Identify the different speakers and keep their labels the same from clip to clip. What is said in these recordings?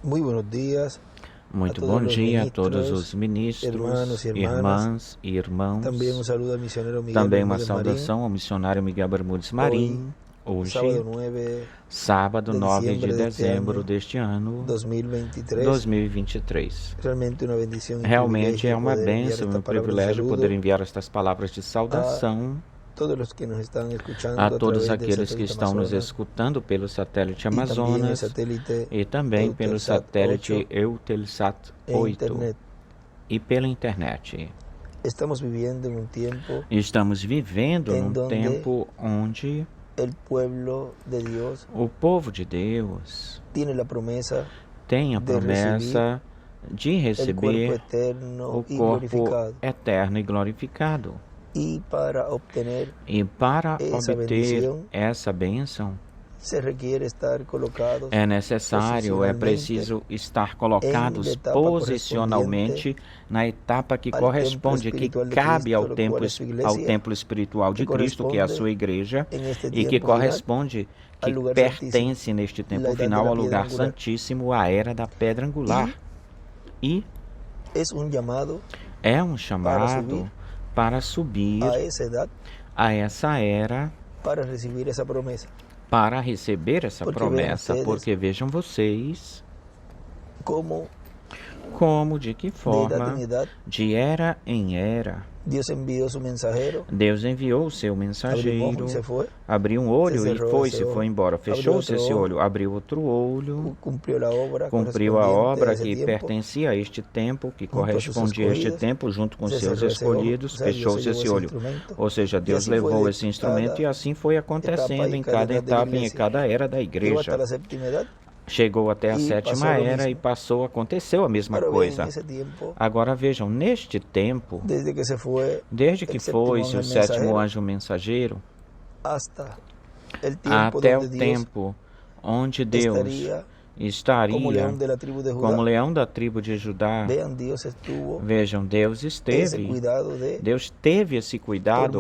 Speaker 1: Muy buenos días a
Speaker 2: Muito
Speaker 1: todos
Speaker 2: bom
Speaker 1: los
Speaker 2: dia a todos
Speaker 1: ministros,
Speaker 2: os ministros,
Speaker 1: hermanos y hermanas.
Speaker 2: irmãs e
Speaker 1: También un
Speaker 2: irmãos.
Speaker 1: saludo al misionero Miguel
Speaker 2: Também uma
Speaker 1: Bermúdez Marín.
Speaker 2: saudação ao missionário Miguel Bermudes
Speaker 1: Hoy,
Speaker 2: Marim.
Speaker 1: sábado
Speaker 2: Hoje,
Speaker 1: 9
Speaker 2: sábado
Speaker 1: de
Speaker 2: 9 de
Speaker 1: diciembre de este
Speaker 2: dezembro
Speaker 1: año
Speaker 2: deste ano
Speaker 1: 2023.
Speaker 2: 2023.
Speaker 1: Realmente una bendición y
Speaker 2: Realmente é
Speaker 1: privilegio
Speaker 2: uma
Speaker 1: poder enviar
Speaker 2: bênção e
Speaker 1: estas
Speaker 2: um
Speaker 1: palabras de
Speaker 2: privilégio
Speaker 1: saludo
Speaker 2: poder enviar estas palavras de saudação
Speaker 1: todos los que nos están escuchando
Speaker 2: a
Speaker 1: a
Speaker 2: todos
Speaker 1: través del
Speaker 2: aqueles que
Speaker 1: satélite
Speaker 2: estão nos
Speaker 1: Amazonas
Speaker 2: escutando pelo satélite
Speaker 1: y también el
Speaker 2: Amazonas
Speaker 1: satélite
Speaker 2: e também pelo
Speaker 1: Eutelsat
Speaker 2: satélite
Speaker 1: 8
Speaker 2: Eutelsat
Speaker 1: e
Speaker 2: 8
Speaker 1: internet.
Speaker 2: e pela internet.
Speaker 1: Estamos viviendo en un tiempo
Speaker 2: Estamos vivendo
Speaker 1: em
Speaker 2: num
Speaker 1: donde
Speaker 2: tempo onde
Speaker 1: el pueblo de Dios
Speaker 2: o povo de Deus
Speaker 1: tiene la promesa
Speaker 2: tem a
Speaker 1: de
Speaker 2: promessa de
Speaker 1: el cuerpo
Speaker 2: receber
Speaker 1: eterno
Speaker 2: o
Speaker 1: y
Speaker 2: corpo
Speaker 1: glorificado.
Speaker 2: eterno e glorificado.
Speaker 1: Y para obtener
Speaker 2: E para
Speaker 1: essa
Speaker 2: obter
Speaker 1: bendição,
Speaker 2: essa bênção,
Speaker 1: se requiere estar colocados
Speaker 2: é necessário, é preciso estar colocados posicionalmente na etapa que corresponde, que cabe ao templo espiritual de Cristo, que é a sua igreja, e que corresponde, que pertence neste tempo final ao lugar santíssimo, à era da pedra angular. E é um chamado para subir a essa era,
Speaker 1: para receber essa promessa.
Speaker 2: Para receber essa promessa, porque vejam vocês como, de que forma, de era em era, Deus enviou o seu mensageiro, abriu um olho e foi embora, fechou-se esse olho, abriu outro olho, cumpriu a obra que pertencia a este tempo, que correspondia a este tempo, junto com seus escolhidos, fechou-se esse olho. Ou seja, Deus levou esse instrumento e assim foi acontecendo em cada etapa, em cada era da igreja. Chegou até a sétima era e aconteceu a mesma coisa. Agora vejam, neste tempo, desde que foi-se o sétimo anjo mensageiro, até o tempo onde Deus estaria como leão da tribo de Judá. Vejam, Deus teve esse cuidado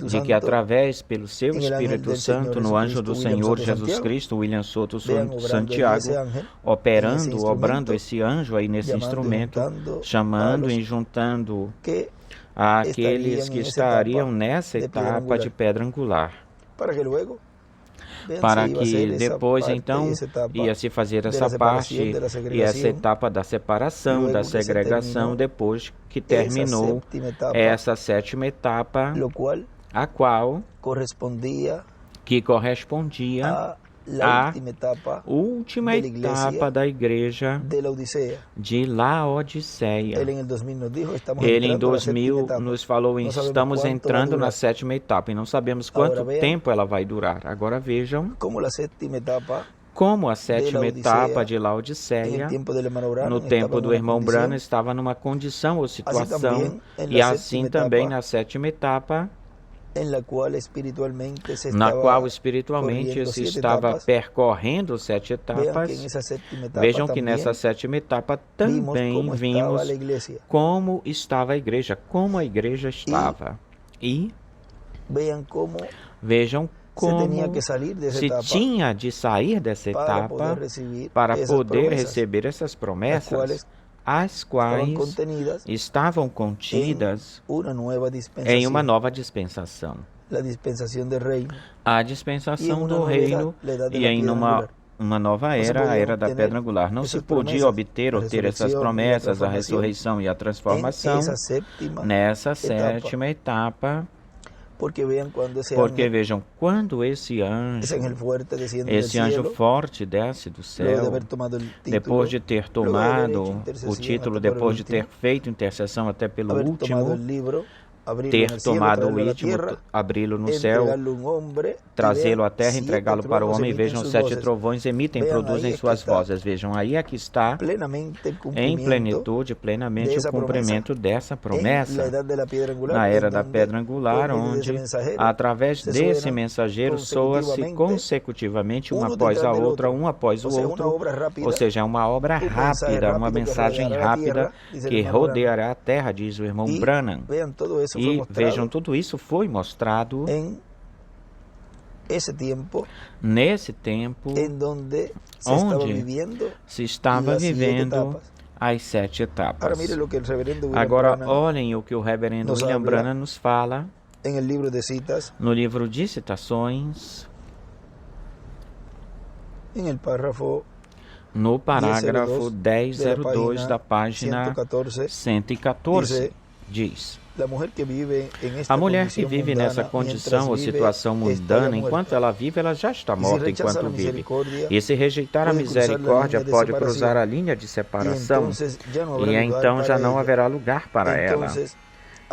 Speaker 2: de que através, pelo seu Espírito Santo, no anjo do Senhor Jesus Cristo, William Soto Santiago, obrando esse anjo aí nesse instrumento, chamando e juntando aqueles que estariam nessa etapa de pedra angular, para que depois, então, ia se fazer essa parte e essa etapa da separação, da segregação, depois que terminou essa sétima etapa, a qual que correspondia à última etapa da igreja de Laodiceia. Ele em 2000 nos falou, estamos entrando na sétima etapa e não sabemos quanto tempo ela vai durar. Agora vejam como a sétima etapa de Laodiceia, no tempo do irmão Branham, estava numa condição ou situação, e assim também na sétima etapa, na qual espiritualmente se estava percorrendo 7 etapas. Vejam que nessa sétima etapa também vimos como estava a igreja, como a igreja estava. E vejam como se tinha de sair dessa etapa para poder receber essas promessas, as quais estavam contidas em uma nova dispensação. A dispensação do reino e em uma nova era, a era da pedra angular. Não se podia obter ou ter essas promessas, a ressurreição e a transformação nessa sétima etapa. Porque vejam, quando esse anjo forte desce do céu, depois de ter tomado o título, depois de ter feito intercessão até pelo último, ter tomado o último, abri-lo no céu, trazê-lo à terra, entregá-lo para o homem. Vejam, 7 trovões produzem suas vozes. Vejam, aí aqui está em plenitude, plenamente o cumprimento dessa promessa na era da pedra angular, onde através desse mensageiro soa-se consecutivamente uma após a outra, um após o outro, ou seja, uma obra rápida, uma mensagem rápida que rodeará a terra, diz o irmão Branham. E vejam, tudo isso foi mostrado nesse tempo onde se estava vivendo as 7 etapas. Agora, olhem o que o reverendo William Branham nos fala no livro de citações, no parágrafo 1002 da página 114, diz: a mulher que vive nessa condição ou situação mundana, enquanto ela vive, ela já está morta enquanto vive. E se rejeitar a misericórdia, pode cruzar a linha de separação, e então já não haverá lugar para ela.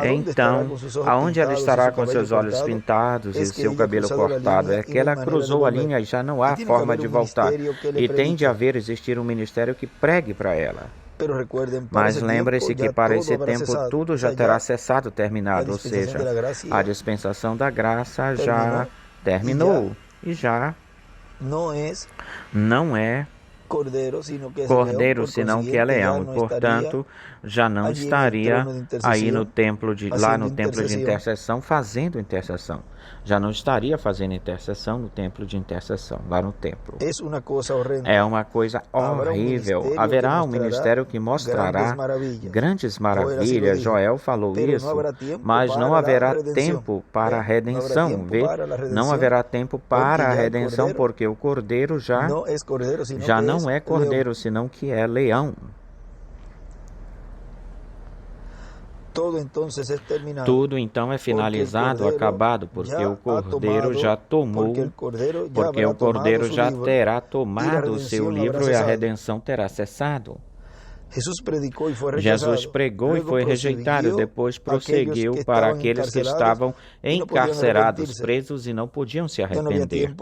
Speaker 2: Então, aonde ela estará com seus olhos pintados e seu cabelo cortado? É que ela cruzou a linha e já não há forma de voltar. E tem de existir um ministério que pregue para ela. Mas lembre-se que para esse tempo tudo já terá cessado, terminado, ou seja, a dispensação da graça já terminou e já não é cordeiro, senão que é leão. Portanto, já não estaria aí no templo lá no templo de intercessão fazendo intercessão. Já não estaria fazendo intercessão no templo de intercessão, lá no templo. É uma coisa horrível. Haverá um ministério que mostrará grandes maravilhas. Joel falou isso, mas não haverá tempo para a redenção. Vê? Não haverá tempo para a redenção, porque o cordeiro já não é cordeiro, senão que é leão. Tudo então é finalizado, acabado, porque o cordeiro já tomou, porque o cordeiro já terá tomado o seu livro e a redenção terá cessado. Jesus pregou e foi rejeitado, depois prosseguiu para aqueles que estavam encarcerados, presos e não podiam se arrepender.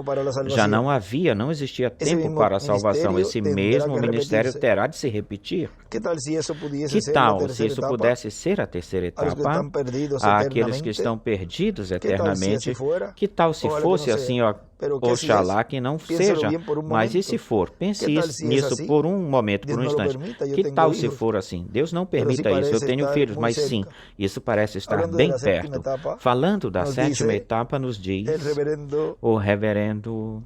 Speaker 2: Já não existia tempo para a salvação. Esse mesmo ministério terá de se repetir. Que tal se isso pudesse ser a terceira etapa? Àqueles que estão perdidos eternamente, que tal se fosse assim, oxalá que não seja, mas e se for? Pense nisso por um momento, por um instante. Que tal se for assim? Deus não permita isso. Eu tenho filhos, mas sim, isso parece estar bem perto. Falando da 7ª etapa, nos diz o reverendo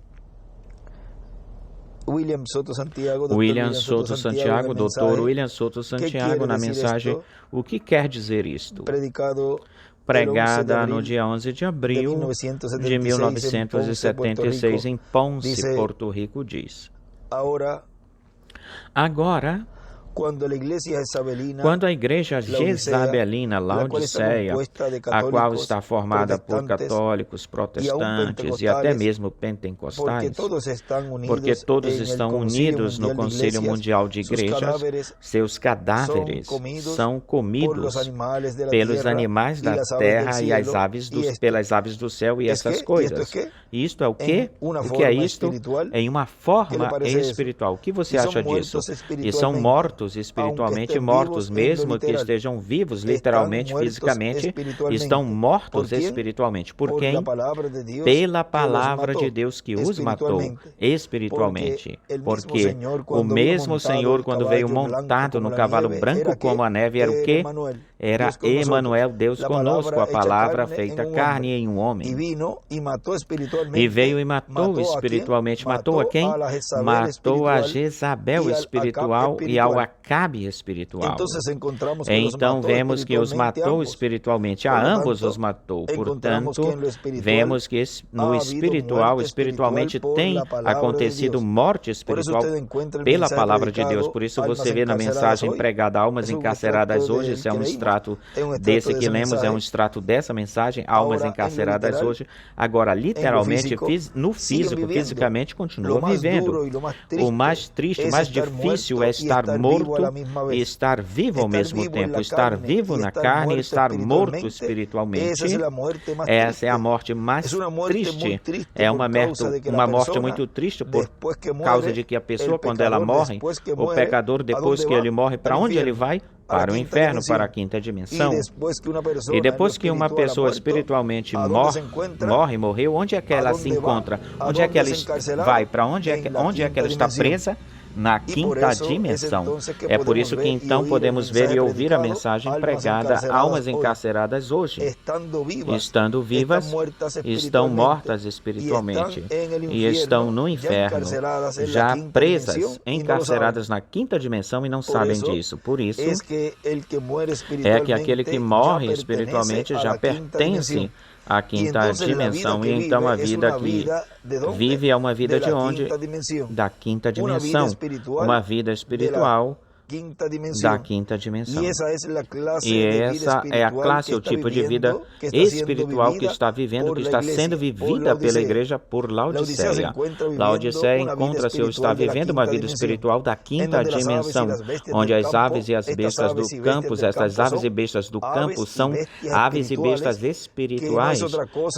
Speaker 1: William Soto Santiago,
Speaker 2: doutor William Soto Santiago, na mensagem O que quer dizer isto? Pregada no dia 11 de abril de 1976 em Ponce, Porto Rico, diz: agora, quando a igreja jezabelina Laodiceia, a qual está formada por católicos, protestantes e até mesmo pentecostais, porque todos estão unidos no Conselho Mundial de Igrejas, seus cadáveres são comidos pelos animais da terra e pelas aves do céu e essas coisas. Isto é o quê? O que é isto? Em uma forma espiritual. O que você acha disso? E são mortos espiritualmente mortos, mesmo que estejam vivos literalmente, fisicamente, estão mortos espiritualmente. Por quem? Pela palavra de Deus que os matou espiritualmente. Porque o mesmo Senhor, quando veio montado no cavalo branco como a neve, era o quê? Era Emanuel, Deus conosco, a palavra feita carne em um homem. E veio e matou espiritualmente. Matou a quem? Matou a Jezabel espiritual e ao Acabe espiritual. Então vemos que os matou espiritualmente. A ambos os matou. Portanto, vemos que no espiritualmente tem acontecido morte espiritual pela palavra de Deus. Por isso você vê na mensagem pregada Almas Encarceradas Hoje, isso é um extrato desse que lemos, é um extrato dessa mensagem, Almas Encarceradas Hoje. Agora, literalmente, fisicamente continua vivendo. O mais triste, o mais difícil é estar morto e estar vivo ao mesmo tempo. Estar vivo na carne e estar morto espiritualmente. Essa é a morte mais triste. É uma morte muito triste por causa de que a pessoa, quando ela morre, o pecador, depois que ele morre, para onde ele vai? para o inferno, para a quinta dimensão. E depois que uma pessoa espiritualmente morreu, onde é que ela se encontra? Onde é que ela vai? Para onde é que ela está presa? Na quinta dimensão. É por isso que então podemos ver e ouvir a mensagem pregada: almas encarceradas hoje, estando vivas, estão mortas espiritualmente e estão no inferno, já presas, encarceradas na quinta dimensão e não sabem disso. Por isso é que aquele que morre espiritualmente já pertence à quinta dimensão, e então a vida que vive é uma vida de onde? Da quinta dimensão, uma vida espiritual da quinta dimensão. E essa é a classe, o tipo de vida espiritual que está vivendo, que está sendo vivida pela igreja por Laodiceia. Laodiceia encontra-se ou está vivendo uma vida espiritual da quinta dimensão, onde as aves e as bestas do campo, estas aves e bestas do campo são aves e bestas espirituais,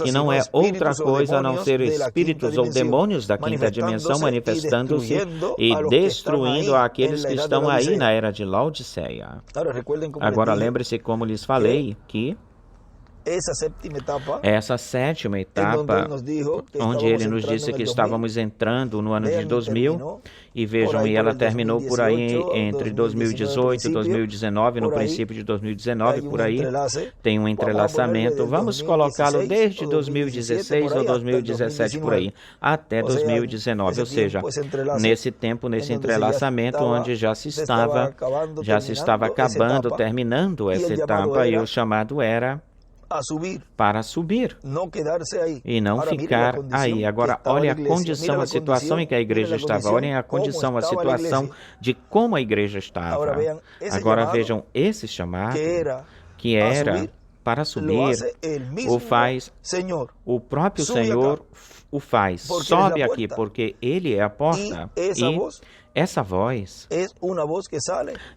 Speaker 2: que não é outra coisa a não ser espíritos ou demônios da quinta dimensão manifestando-se e destruindo aqueles que estão aí na era de Laodiceia. Agora lembre-se, como lhes falei, que essa sétima etapa, onde ele nos disse que estávamos entrando no ano de 2000, e vejam, e ela terminou por aí entre 2018 e 2019, no princípio de 2019, por aí, tem um entrelaçamento. Vamos colocá-lo desde 2016 ou 2017, por aí, até 2019, ou seja, nesse tempo, nesse entrelaçamento, onde já se estava acabando, terminando essa etapa, e o chamado era para subir e não ficar aí. Agora, olhem a condição, a situação em que a igreja estava. Olhem a condição, a situação de como a igreja estava. Agora vejam, esse chamado que era para subir, o faz o próprio Senhor, o faz. Sobe aqui, porque Ele é a porta. E essa voz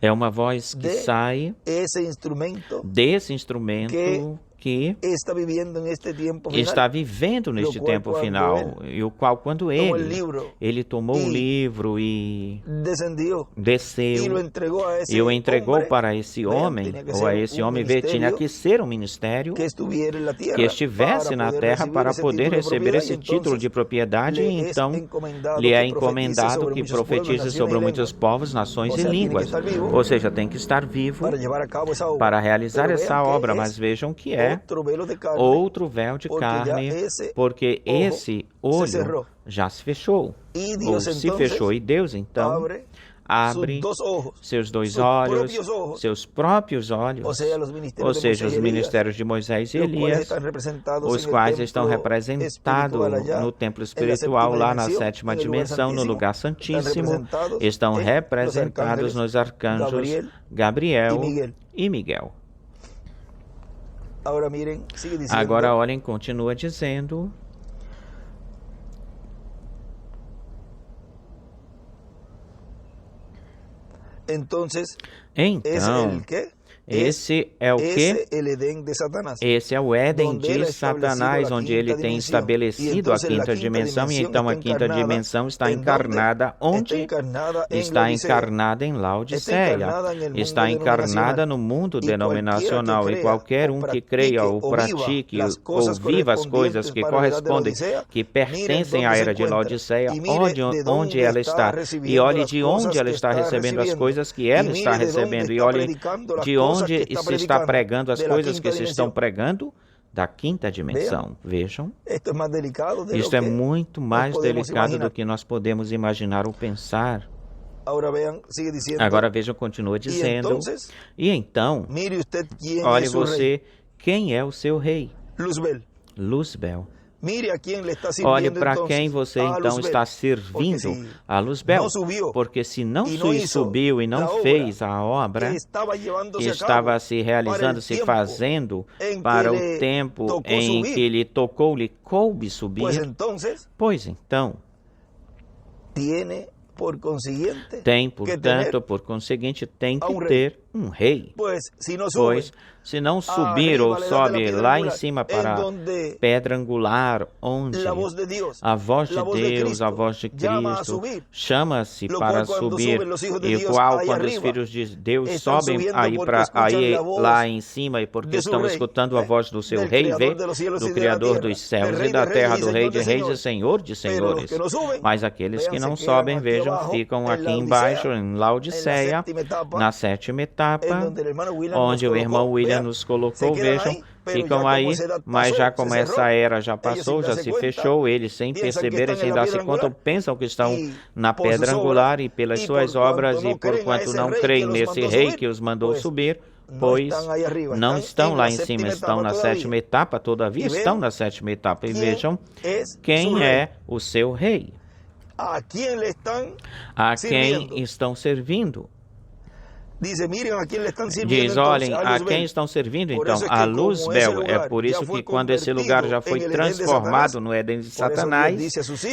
Speaker 2: é uma voz que sai desse instrumento que está vivendo neste tempo final, e o qual, quando ele tomou o livro e desceu e o entregou para esse homem, ou a esse homem ver, tinha que ser um ministério que estivesse na terra para poder receber esse título de propriedade, e então lhe é encomendado que profetize sobre muitos povos, nações e línguas. Ou seja, tem que estar vivo para realizar essa obra, mas vejam que é outro véu de carne, porque esse olho já se fechou, ou se fechou, e Deus então abre seus dois olhos, seus próprios olhos, ou seja, os ministérios de Moisés e Elias, os quais estão representados no templo espiritual, lá na sétima dimensão, no lugar santíssimo, estão representados nos arcanjos Gabriel e Miguel. Agora olhem, continua dizendo: então, esse é o quê? Esse é o Éden de Satanás, onde ele tem estabelecido a quinta dimensão, e então a quinta dimensão está encarnada onde? Está encarnada em Laodiceia, está encarnada no mundo denominacional, e qualquer um que creia ou pratique ou viva as coisas que correspondem, que pertencem à era de Laodiceia, olhe onde ela está, e olhe de onde ela está recebendo as coisas que ela está recebendo, e olhe de onde se está pregando as coisas que se estão pregando da quinta dimensão. Vejam, isto é muito mais delicado do que nós podemos imaginar ou pensar. Agora vejam, continua dizendo: e então, olhe você, quem é o seu rei? Luzbel. Olhe para quem você então está servindo, a Luzbel, porque se não subiu e não fez a obra que estava se realizando, se fazendo para o tempo em que lhe tocou, lhe coube subir, pois então tem, portanto, por conseguinte, tem que ter um rei.
Speaker 1: Pois,
Speaker 2: se não subir ou sobe lá em cima para a pedra angular, onde a voz de Deus, a voz de Cristo, chama-se para subir, e qual, quando os filhos de Deus sobem lá em cima, e porque estão escutando a voz do seu rei, do Criador dos céus e da terra, do Rei de reis e Senhor de senhores. Mas aqueles que não sobem, vejam, ficam aqui embaixo, em Laodiceia, na sétima etapa, onde o irmão William nos colocou, vejam, ficam aí, mas já como essa era já passou, já se fechou, eles sem perceberem, sem dar-se conta, pensam que estão na pedra angular, e pelas suas obras, e por quanto não creem nesse rei que os mandou subir, pois não estão lá em cima, estão na sétima etapa, todavia estão na sétima etapa, e vejam quem é o seu rei, a quem estão servindo. Diz, olhem, a quem estão servindo, então, a Luzbel. É por isso que quando esse lugar já foi transformado no Éden de Satanás,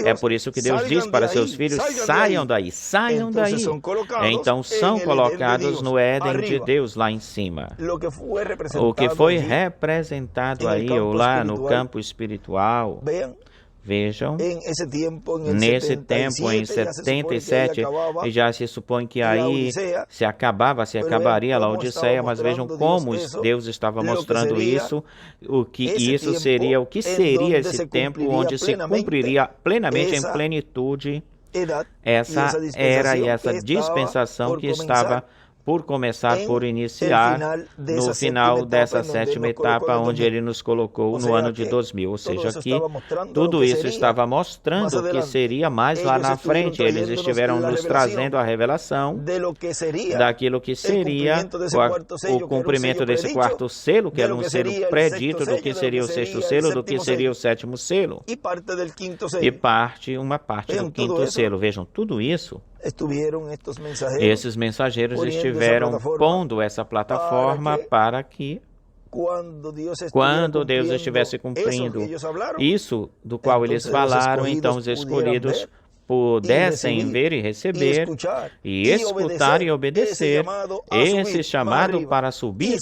Speaker 2: é por isso que Deus diz para seus filhos, saiam daí, saiam daí. Então são colocados no Éden de Deus lá em cima. O que foi representado aí ou lá no campo espiritual, vejam, nesse tempo, em 77, e já se supõe que aí se acabaria a Laodiceia, mas vejam como Deus estava mostrando isso, o que seria esse tempo onde se cumpriria plenamente, em plenitude, essa era e essa dispensação que estava por começar, por iniciar, no final dessa sétima etapa, onde ele nos colocou no ano de 2000. Ou seja, aqui, tudo isso estava mostrando que seria mais lá na frente. Eles estiveram nos trazendo a revelação daquilo que seria o cumprimento desse quarto selo, que era um selo predito, do que seria o sexto selo, do que seria o sétimo selo, e uma parte do quinto selo. Vejam, tudo isso, esses mensageiros estiveram pondo essa plataforma para que, quando Deus estivesse cumprindo isso do qual eles falaram, então os escolhidos pudessem ver e receber, e escutar e obedecer esse chamado para subir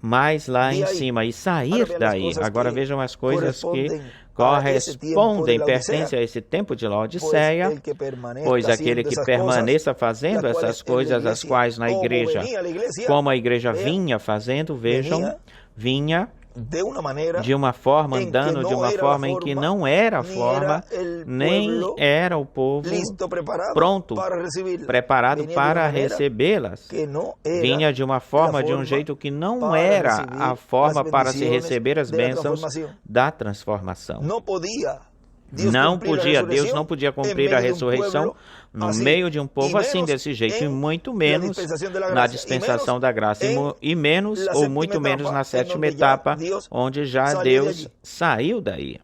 Speaker 2: mais lá em cima e sair daí. Agora vejam as coisas que correspondem, pertencem a esse tempo de Laodiceia, pois aquele que permaneça fazendo essas coisas, as quais na igreja, como a igreja vinha fazendo, vejam, vinha de uma forma, andando de uma forma em que não era a forma, nem era o povo pronto, preparado para recebê-las. Vinha de uma forma, de um jeito que não era a forma para se receber as bênçãos da transformação. Deus não podia cumprir a ressurreição no meio de um povo assim, desse jeito, e muito menos na dispensação da graça, e menos ou muito menos na sétima etapa, onde já Deus saiu daí.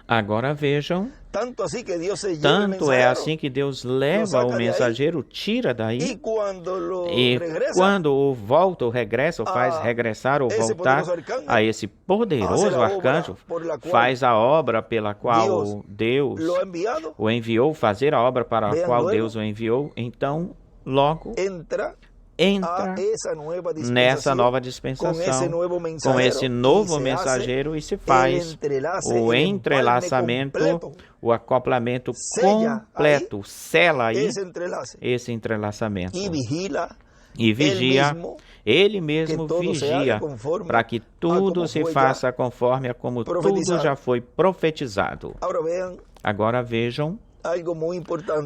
Speaker 2: Agora vejam, tanto é assim que Deus leva o mensageiro, tira daí, e quando o volta ou regressa, ou faz regressar ou voltar a esse poderoso arcanjo, faz a obra pela qual Deus o enviou, fazer a obra para a qual Deus o enviou, então logo entra nessa nova dispensação, com esse novo mensageiro, e se faz o entrelaçamento, o acoplamento completo, sela aí esse entrelaçamento. E vigia, ele mesmo vigia, para que tudo se faça conforme a como tudo já foi profetizado. Agora vejam,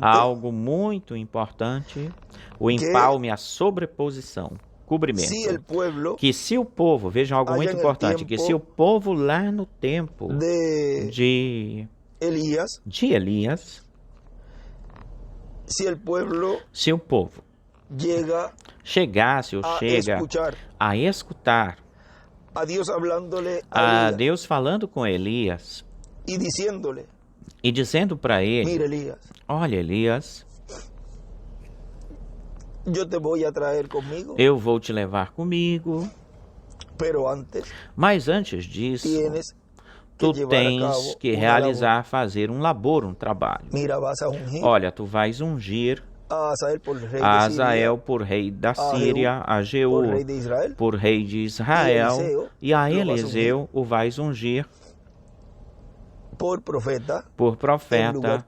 Speaker 2: algo muito importante, o empalme, a sobreposição, cobrimento. Que se o povo, vejam algo muito importante, que se o povo lá no tempo de Elias, se o povo chegasse ou chega a escutar a Deus falando com Elias e dizendo para ele, olha, Elias, eu vou te levar comigo, mas antes disso, tu tens que realizar, fazer um labor, um trabalho. Olha, tu vais ungir a Azael por rei da Síria, a Jeú por rei de Israel, e a Eliseu o vais ungir por profeta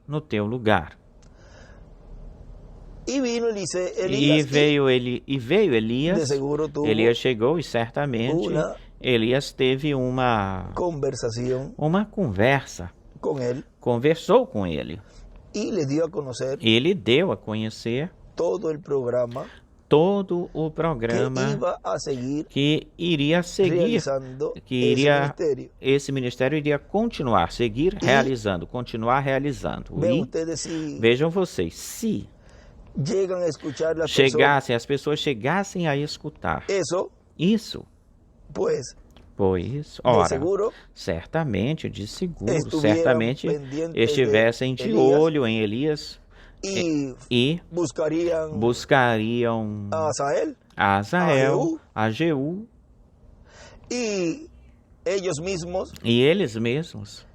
Speaker 2: no teu lugar. E veio Elias, Elias chegou e certamente Elias teve uma conversa, conversou com ele. Ele deu a conhecer todo o programa que iria seguir, esse ministério iria continuar, seguir realizando, continuar realizando. E vejam vocês, se as pessoas chegassem a escutar isso, pois, ora, certamente, de seguro, certamente estivessem de olho em Elias e buscariam a Azael, a Jeú, e eles mesmos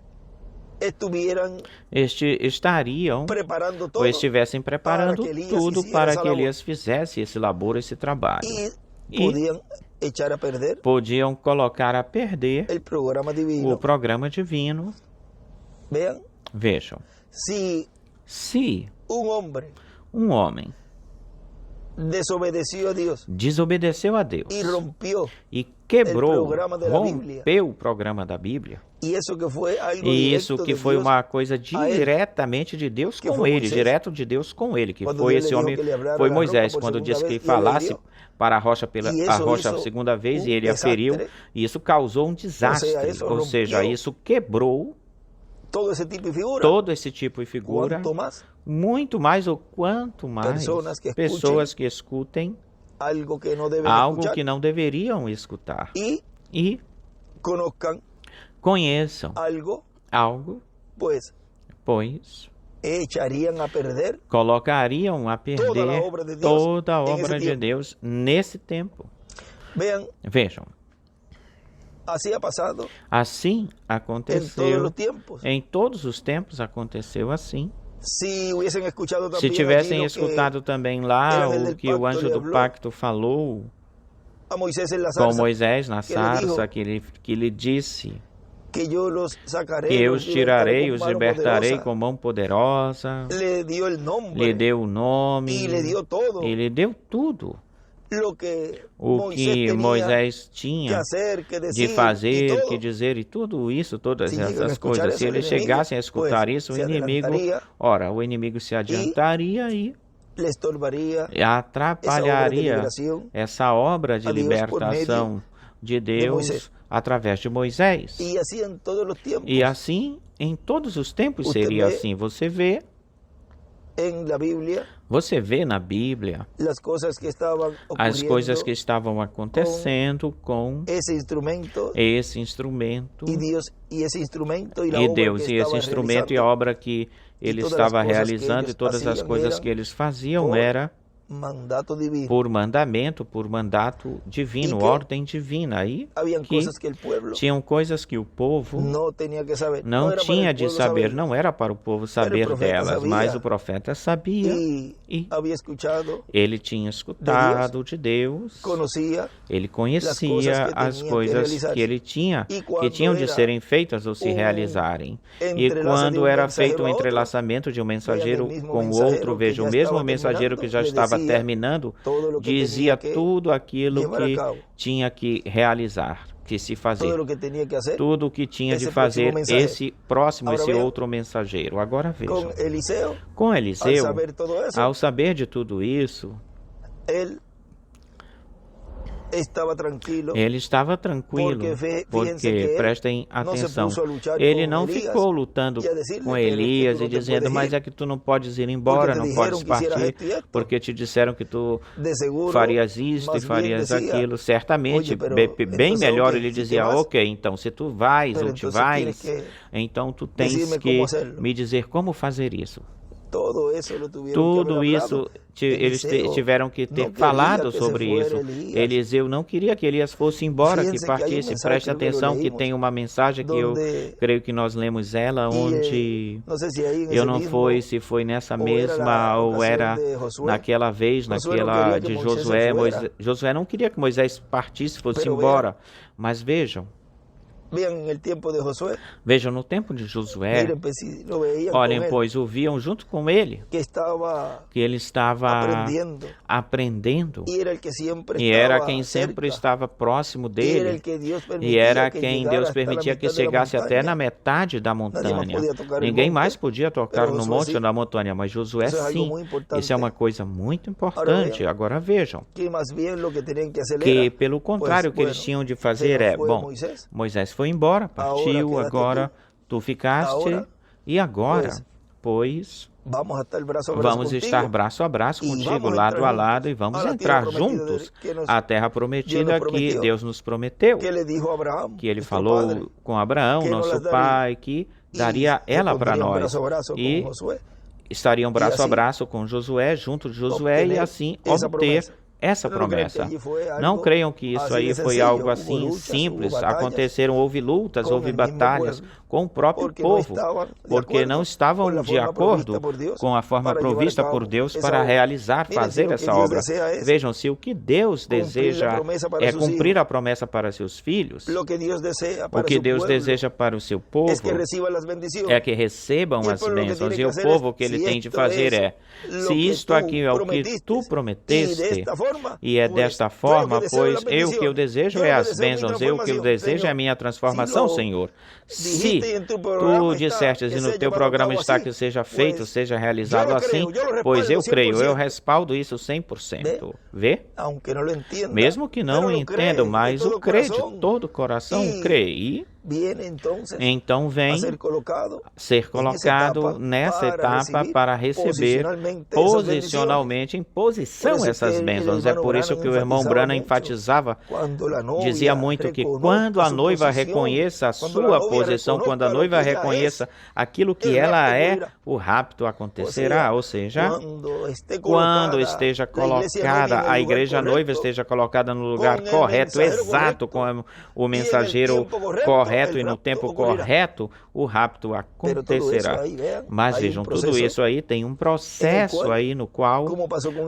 Speaker 2: estariam ou estivessem preparando tudo para que Elias fizesse esse labor, esse trabalho. E podiam colocar a perder o programa divino. Vejam, se um homem desobedeceu a Deus e quebrou, rompeu o programa da Bíblia, e isso que foi uma coisa diretamente de Deus com ele, direto de Deus com ele, que foi esse homem, foi Moisés, quando disse que falasse para a rocha a segunda vez, e ele a feriu, e isso causou um desastre, ou seja, isso quebrou todo esse tipo de figura, muito mais ou quanto mais pessoas que escutem algo que não deveriam escutar e conheçam algo, pois colocariam a perder toda a obra de Deus nesse tempo. Vejam, assim aconteceu em todos os tempos, acontecou assim. Se tivessem escutado também lá o que o anjo do pacto falou com Moisés na sarça, que lhe disse que eu os tirarei, os libertarei com mão poderosa, lhe deu o nome e lhe deu tudo. O que Moisés tinha de fazer, que dizer, e tudo isso, todas essas coisas, se eles chegassem a escutar isso, o inimigo se adiantaria e atrapalharia essa obra de libertação de Deus através de Moisés. E assim, em todos os tempos seria assim. Você vê na Bíblia as coisas que estavam acontecendo com esse instrumento e Deus e esse instrumento e a obra que ele estava realizando, e todas as coisas que eles faziam era por mandato divino, ordem divina. Aí tinham coisas que o povo não tinha de saber, não era para o povo saber delas, mas o profeta sabia e ele tinha escutado de Deus, ele conhecia as coisas que ele tinha, que tinham de serem feitas ou se realizarem. E quando era feito o entrelaçamento de um mensageiro com o outro, veja, o mesmo mensageiro que já estava terminando, dizia tudo aquilo que tinha que realizar, que se fazer, tudo o que tinha de fazer esse outro mensageiro. Agora vejam, com Eliseu, ao saber de tudo isso, ele estava tranquilo, porque prestem atenção, ele não ficou lutando com Elias e dizendo, mas é que tu não podes ir embora, não podes partir, porque te disseram que tu farias isto e farias aquilo. Certamente, bem melhor ele dizia, ok, então se tu vais ou te vais, então tu tens que me dizer como fazer isso. Tudo isso eles tiveram que ter falado sobre isso. Eliseu não queria que Elias fosse embora, que partisse. Preste atenção que tem uma mensagem que eu creio que nós lemos ela, onde eu não sei se foi nessa mesma ou era naquela vez, naquela de Josué. Josué não queria que Moisés partisse, fosse embora. Mas vejam. Vejam, no tempo de Josué, olhem, pois o viam junto com ele, que ele estava aprendendo, e era quem sempre estava próximo dele, e era quem Deus permitia que chegasse até na metade da montanha. Ninguém mais podia tocar no monte ou na montanha, mas Josué sim. Isso é uma coisa muito importante. Agora vejam, que pelo contrário, o que eles tinham de fazer é, bom, Moisés foi embora, partiu, agora tu ficaste, e agora, pois, vamos estar braço a braço contigo, lado a lado, e vamos entrar juntos à terra prometida que Deus nos prometeu, que ele falou com Abraão, nosso pai, que daria ela para nós, e estariam braço a braço com Josué, junto de Josué, e assim obter essa promessa. Não creiam que isso aí foi algo assim simples. Aconteceram, houve lutas, houve batalhas com o próprio povo, porque não estavam de acordo com a forma provista por Deus para realizar, fazer essa obra. Vejam, se o que Deus deseja é cumprir a promessa para seus filhos, o que Deus deseja para o seu povo é que recebam as bênçãos, e o povo, o que ele tem de fazer é, se isto aqui é o que tu prometeste, e é desta forma, pois o que eu desejo é as bênçãos, o que eu desejo é a minha transformação, Senhor. Se tu dissestes e no teu programa está que seja feito, seja realizado assim, pois eu creio, eu respaldo isso 100%. Vê? Mesmo que não entendo, mas o crê de todo o coração, crê. E então vem ser colocado nessa etapa para receber posicionalmente, em posição, essas bênçãos. É por isso que o irmão Branham enfatizava, dizia muito que quando a noiva reconheça a sua posição, quando a noiva reconheça aquilo que ela é, o rapto acontecerá. Ou seja, quando esteja colocada, a igreja noiva esteja colocada no lugar correto, exato, com o mensageiro correto, e no tempo correto, o rapto acontecerá. Mas vejam, tudo isso aí tem um processo aí no qual,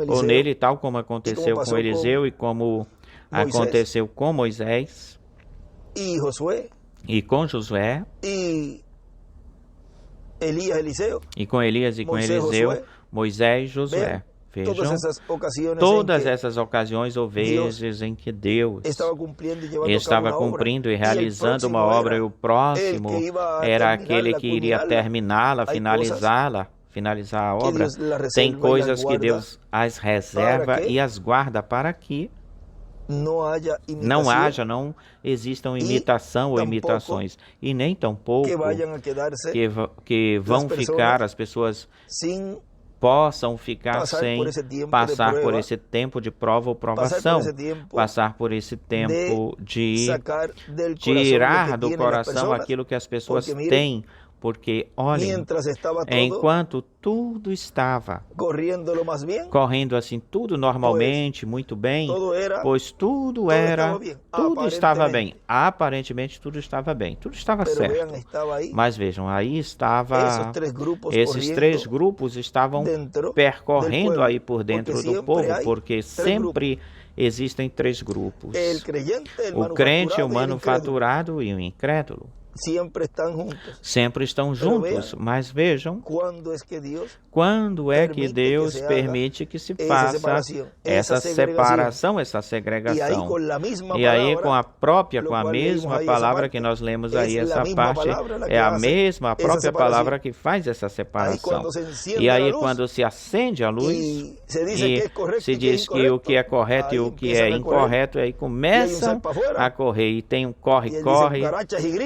Speaker 2: ou nele, tal como aconteceu com Eliseu e como aconteceu com Moisés e com Josué e com Elias e com Eliseu, Moisés e Josué. Vejam, todas essas ocasiões ou vezes em que Deus estava cumprindo e realizando uma obra, e o próximo era aquele que iria terminá-la, finalizar a obra. Tem coisas que Deus as reserva e as guarda para que não existam imitação ou imitações, e nem tampouco que vão ficar, as pessoas possam ficar sem passar por esse tempo de prova ou provação, passar por esse tempo de tirar do coração aquilo que as pessoas têm, porque, olhem, enquanto tudo estava correndo assim, tudo normalmente, muito bem, pois tudo estava bem, aparentemente tudo estava bem, tudo estava certo. Mas vejam, aí estava, esses três grupos estavam percorrendo aí por dentro do povo, porque sempre existem três grupos: o crente, o manufaturado e o incrédulo. Sempre estão juntos, mas vejam, quando é que Deus permite que se faça essa separação, essa segregação? E aí, com a mesma palavra que nós lemos aí, essa parte, é a própria palavra que faz essa separação. E aí, quando se acende a luz, e se diz que o que é correto e o que é incorreto, aí começam a correr, e tem um corre,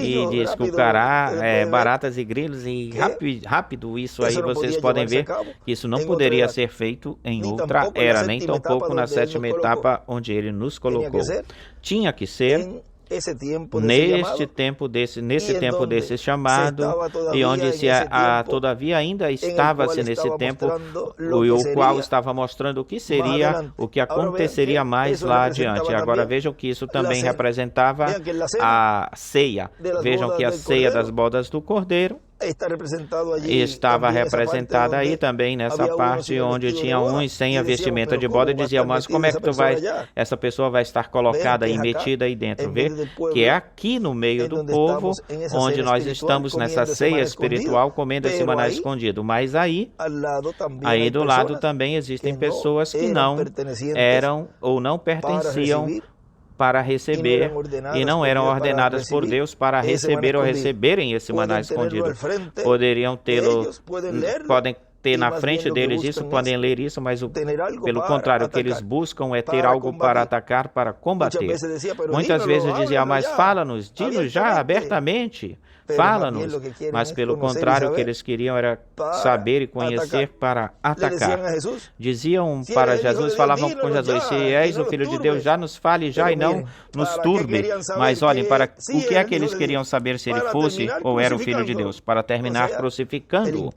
Speaker 2: e diz que o cará, baratas e grilos, e rápido isso aí, vocês podem ver que isso não poderia ser feito em outra era, nem tampouco na sétima etapa onde ele nos colocou. Tinha que ser nesse tempo desse chamado, e onde todavia ainda estava-se nesse tempo, o qual estava mostrando o que seria, o que aconteceria mais lá adiante. Agora vejam que isso também representava a ceia. Vejam que a ceia das bodas do Cordeiro estava representada aí também nessa parte onde tinha uns sem a vestimenta de boda e diziam, mas como é que essa pessoa vai estar colocada e metida aí dentro? Vê que é aqui no meio do povo onde nós estamos nessa ceia espiritual comendo esse maná escondido, mas aí do lado também existem pessoas que não eram ou não pertenciam para receber e não eram ordenadas por Deus para receber ou receberem esse maná escondido. Poderiam podem ter na frente deles isso, podem ler isso, mas pelo contrário, o que eles buscam é ter algo para atacar, para combater. Muitas vezes dizia, mas fala-nos, diz-nos já abertamente, fala-nos. Mas pelo contrário, o que eles queriam era saber e conhecer para atacar. Diziam para Jesus, falavam com Jesus, se és o Filho de Deus, já nos fale já e não nos turbe. Mas olhem, para o que é que eles queriam saber se ele fosse ou era o Filho de Deus? Para terminar crucificando-o.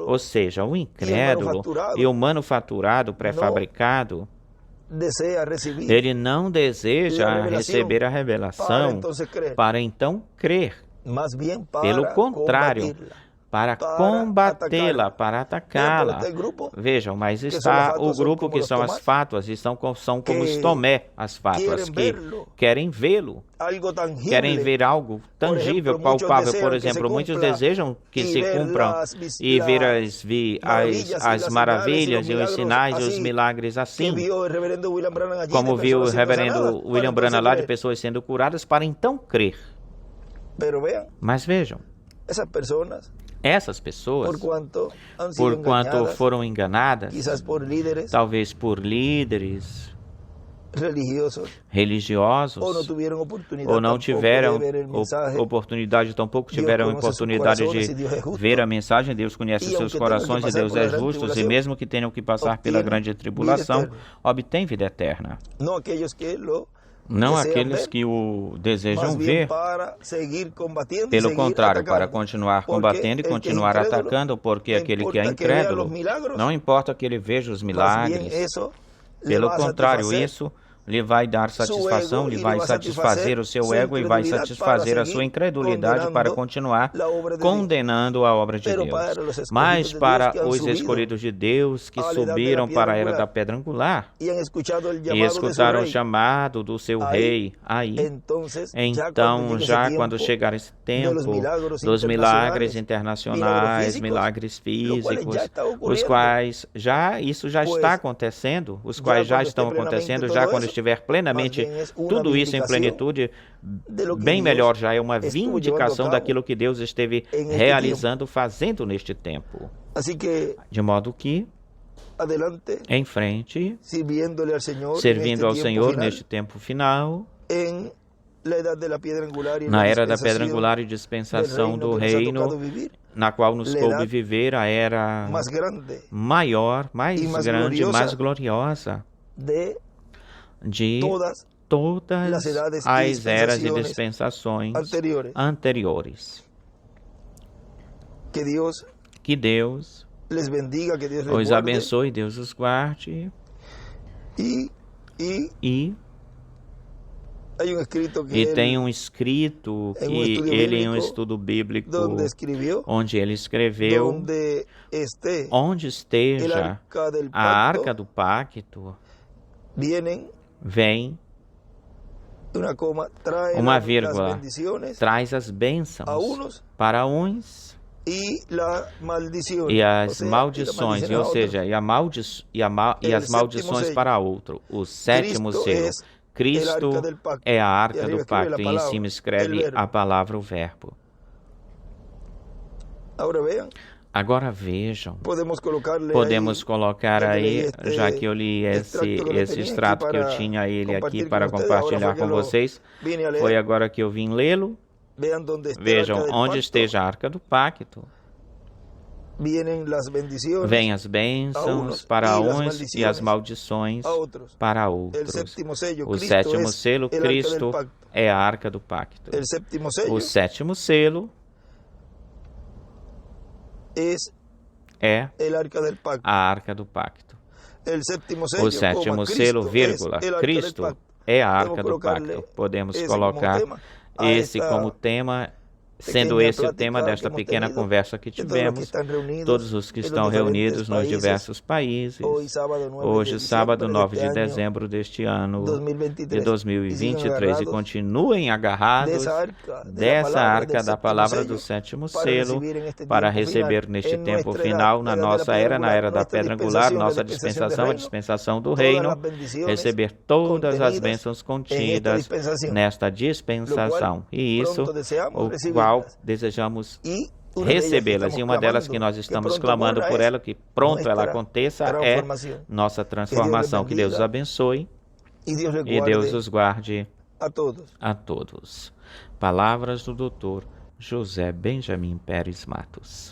Speaker 2: Ou seja, o incrédulo e o manufaturado, pré-fabricado, ele não deseja receber a revelação para então crer. Pelo contrário, para combatê-la, para atacá-la. Vejam, mas está o grupo que são as fátuas, e são como Tomé, as fátuas, que querem vê-lo, querem ver algo tangível, palpável. Por exemplo, muitos desejam que se cumpram e ver as maravilhas e os sinais e os milagres assim, como viu o reverendo William Branham lá, de pessoas sendo curadas, para então crer. Mas vejam, essas pessoas, porquanto foram enganadas, talvez por líderes religiosos, ou não tiveram oportunidade, tampouco tiveram oportunidade de ver a mensagem. Deus conhece seus corações e Deus é justo, e mesmo que tenham que passar pela grande tribulação, obtém vida eterna. Não aqueles que o desejam ver, pelo contrário, para continuar combatendo e continuar atacando, porque aquele que é incrédulo, não importa que ele veja os milagres, pelo contrário, isso lhe vai dar satisfação, lhe vai satisfazer o seu ego e vai satisfazer a sua incredulidade para continuar condenando a obra de Deus. Mas para os escolhidos de Deus que subiram para a era da pedra angular e escutaram o chamado do seu rei, aí, então, já quando chegar esse tempo dos milagres internacionais, milagres físicos, os quais isso já está acontecendo, os quais já estão acontecendo, já quando estiver plenamente tudo isso em plenitude, bem melhor, já é uma vindicação daquilo que Deus esteve realizando, fazendo neste tempo. De modo que, em frente, servindo ao Senhor neste tempo final, na era da pedra angular e dispensação do reino, na qual nos coube viver, a era maior, mais grande, mais gloriosa de todas as eras e dispensações anteriores. Que Deus os abençoe, Deus os guarde. E tem um escrito que ele, em um estudo bíblico, onde ele escreveu, onde esteja a arca do pacto, vem uma vírgula, traz as bênçãos para uns e as maldições, ou seja, e as maldições para outro. O sétimo selo. Cristo é a arca do pacto, e em cima escreve a palavra, o verbo. Agora vejam, podemos colocar aí, já que eu li esse extrato que eu tinha ele aqui para compartilhar com vocês, foi agora que eu vim lê-lo. Vejam, onde esteja a arca do pacto, Vêm as bênçãos para uns e as maldições para outros. O sétimo selo, Cristo, é a arca do pacto. O sétimo selo é a arca do pacto. O sétimo selo, vírgula, Cristo é a arca do pacto. Podemos colocar esse como tema, sendo esse o tema desta pequena conversa que tivemos, todos os que estão reunidos nos diversos países, hoje, sábado 9 de dezembro deste ano de 2023, e continuem agarrados dessa arca da palavra do sétimo selo para receber neste tempo final, na nossa era, na era da pedra angular, nossa dispensação, a dispensação do reino, receber todas as bênçãos contidas nesta dispensação. E isso, o qual desejamos recebê-las, e uma delas que nós estamos clamando por ela, que pronto ela aconteça, é nossa transformação. Que Deus os abençoe e Deus os guarde a todos. Palavras do Dr. José Benjamin Pérez Matos.